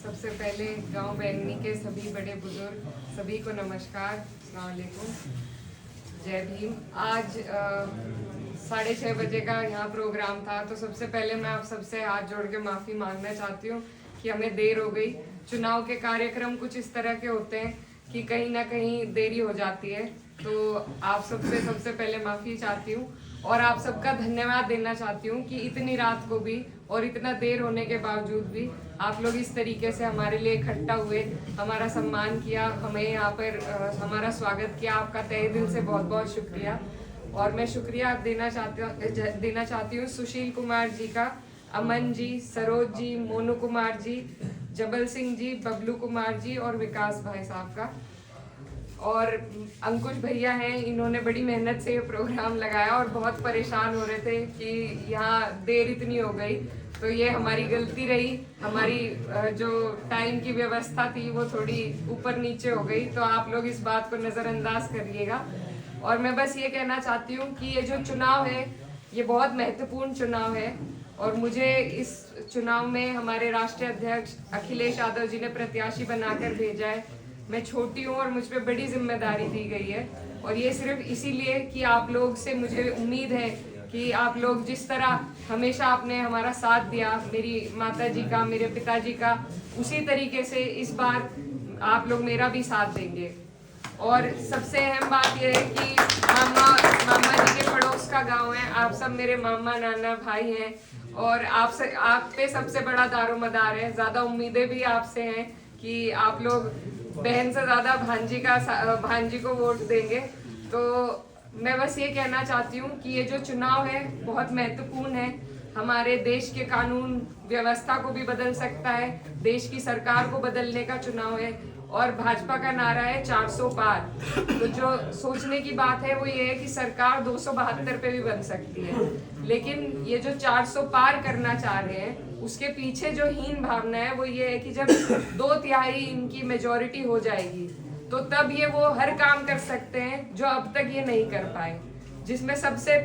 सबसे पहले गांव बैंगनी के सभी बड़े बुजुर्ग सभी को नमस्कार, अस्सलाम वालेकुम, जय भीम। आज 6:30 बजे का यहाँ प्रोग्राम था, तो सबसे पहले मैं आप सबसे हाथ जोड़ के माफ़ी मांगना चाहती हूँ कि हमें देर हो गई। चुनाव के कार्यक्रम कुछ इस तरह के होते हैं कि कहीं ना कहीं देरी हो जाती है, तो आप सबसे पहले माफ़ी चाहती हूँ और आप सबका धन्यवाद देना चाहती हूँ कि इतनी रात को भी और इतना देर होने के बावजूद भी आप लोग इस तरीके से हमारे लिए इकट्ठा हुए, हमारा सम्मान किया, हमें यहाँ पर हमारा स्वागत किया। आपका तहे दिल से बहुत बहुत शुक्रिया। और मैं शुक्रिया देना चाहती हूँ सुशील कुमार जी का, अमन जी, सरोज जी, मोनू कुमार जी, जबल सिंह जी, बबलू कुमार जी और विकास भाई साहब का। और अंकुश भैया हैं, इन्होंने बड़ी मेहनत से ये प्रोग्राम लगाया और बहुत परेशान हो रहे थे कि यहाँ देर इतनी हो गई, तो ये हमारी गलती रही। हमारी जो टाइम की व्यवस्था थी वो थोड़ी ऊपर नीचे हो गई, तो आप लोग इस बात को नज़रअंदाज करिएगा। और मैं बस ये कहना चाहती हूँ कि ये जो चुनाव है ये बहुत महत्वपूर्ण चुनाव है और मुझे इस चुनाव में हमारे राष्ट्रीय अध्यक्ष अखिलेश यादव जी ने प्रत्याशी बनाकर भेजा है। मैं छोटी हूँ और मुझ पर बड़ी जिम्मेदारी दी गई है, और ये सिर्फ इसीलिए कि आप लोग से मुझे उम्मीद है कि आप लोग जिस तरह हमेशा आपने हमारा साथ दिया, मेरी माता जी का, मेरे पिताजी का, उसी तरीके से इस बार आप लोग मेरा भी साथ देंगे। और सबसे अहम बात यह है कि मामा जी के पड़ोस का गांव है, आप सब मेरे मामा नाना भाई हैं और आप पे सबसे बड़ा दारोमदार है। ज़्यादा उम्मीदें भी आपसे हैं कि आप लोग बहन से ज़्यादा भांजी को वोट देंगे। तो मैं बस ये कहना चाहती हूँ कि ये जो चुनाव है बहुत महत्वपूर्ण है, हमारे देश के कानून व्यवस्था को भी बदल सकता है, देश की सरकार को बदलने का चुनाव है। और भाजपा का नारा है 400 पार। तो जो सोचने की बात है वो ये है कि सरकार 272 पे भी बन सकती है, लेकिन ये जो 400 पार करना चाह रहे हैं उसके पीछे जो हीन भावना है वो ये है कि जब 2/3 इनकी मेजॉरिटी हो जाएगी तो तब ये वो हर काम कर सकते हैं जो अब तक ये नहीं कर पाए, जिसमें सबसे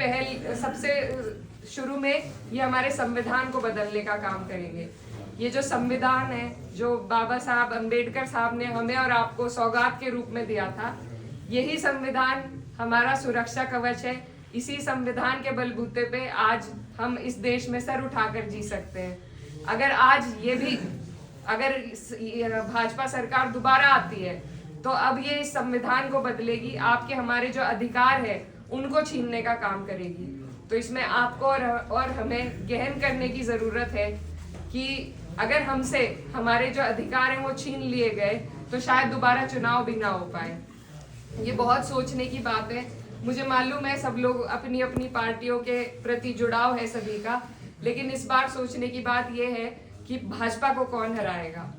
शुरू में ये हमारे संविधान को बदलने का काम करेंगे। ये जो संविधान है जो बाबा साहब अम्बेडकर साहब ने हमें और आपको सौगात के रूप में दिया था, यही संविधान हमारा सुरक्षा कवच है। इसी संविधान के बलबूते पे आज हम इस देश में सर उठाकर जी सकते हैं। अगर आज ये भी भाजपा सरकार दोबारा आती है तो अब ये इस संविधान को बदलेगी, आपके हमारे जो अधिकार है उनको छीनने का काम करेगी। तो इसमें आपको और हमें गहन करने की ज़रूरत है कि अगर हमसे हमारे जो अधिकार हैं वो छीन लिए गए तो शायद दोबारा चुनाव भी ना हो पाए। ये बहुत सोचने की बात है। मुझे मालूम है सब लोग अपनी अपनी पार्टियों के प्रति जुड़ाव है सभी का, लेकिन इस बार सोचने की बात ये है कि भाजपा को कौन हराएगा।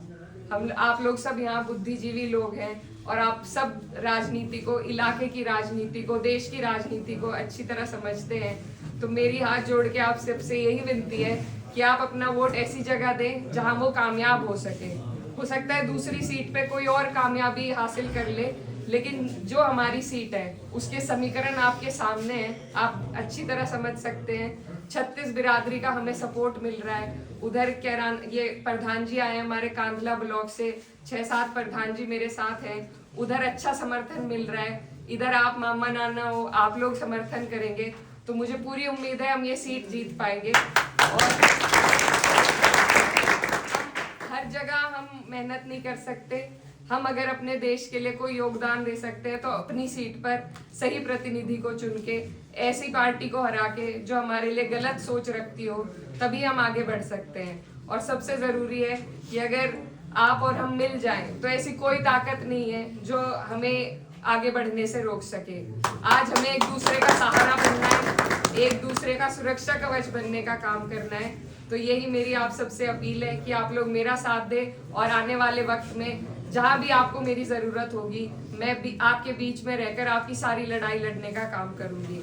आप लोग सब यहाँ बुद्धिजीवी लोग हैं और आप सब राजनीति को, इलाके की राजनीति को, देश की राजनीति को अच्छी तरह समझते हैं। तो मेरी हाथ जोड़ के आप सबसे यही विनती है कि आप अपना वोट ऐसी जगह दें जहां वो कामयाब हो सके। हो सकता है दूसरी सीट पे कोई और कामयाबी हासिल कर ले, लेकिन जो हमारी सीट है उसके समीकरण आपके सामने हैं, आप अच्छी तरह समझ सकते हैं। 36 बिरादरी का हमें सपोर्ट मिल रहा है। उधर ये प्रधान जी आए हमारे कांधला ब्लॉक से, 6-7 प्रधान जी मेरे साथ हैं, उधर अच्छा समर्थन मिल रहा है। इधर आप मामा नाना हो, आप लोग समर्थन करेंगे तो मुझे पूरी उम्मीद है हम ये सीट जीत पाएंगे। और हर जगह हम मेहनत नहीं कर सकते, हम अगर अपने देश के लिए कोई योगदान दे सकते हैं तो अपनी सीट पर सही प्रतिनिधि को चुन के, ऐसी पार्टी को हरा के जो हमारे लिए गलत सोच रखती हो, तभी हम आगे बढ़ सकते हैं। और सबसे ज़रूरी है कि अगर आप और हम मिल जाएं तो ऐसी कोई ताकत नहीं है जो हमें आगे बढ़ने से रोक सके। आज हमें एक दूसरे का सहारा बनना है, एक दूसरे का सुरक्षा कवच बनने का काम करना है। तो यही मेरी आप सबसे अपील है कि आप लोग मेरा साथ दें और आने वाले वक्त में जहाँ भी आपको मेरी ज़रूरत होगी मैं भी आपके बीच में रहकर आपकी सारी लड़ाई लड़ने का काम करूँगी।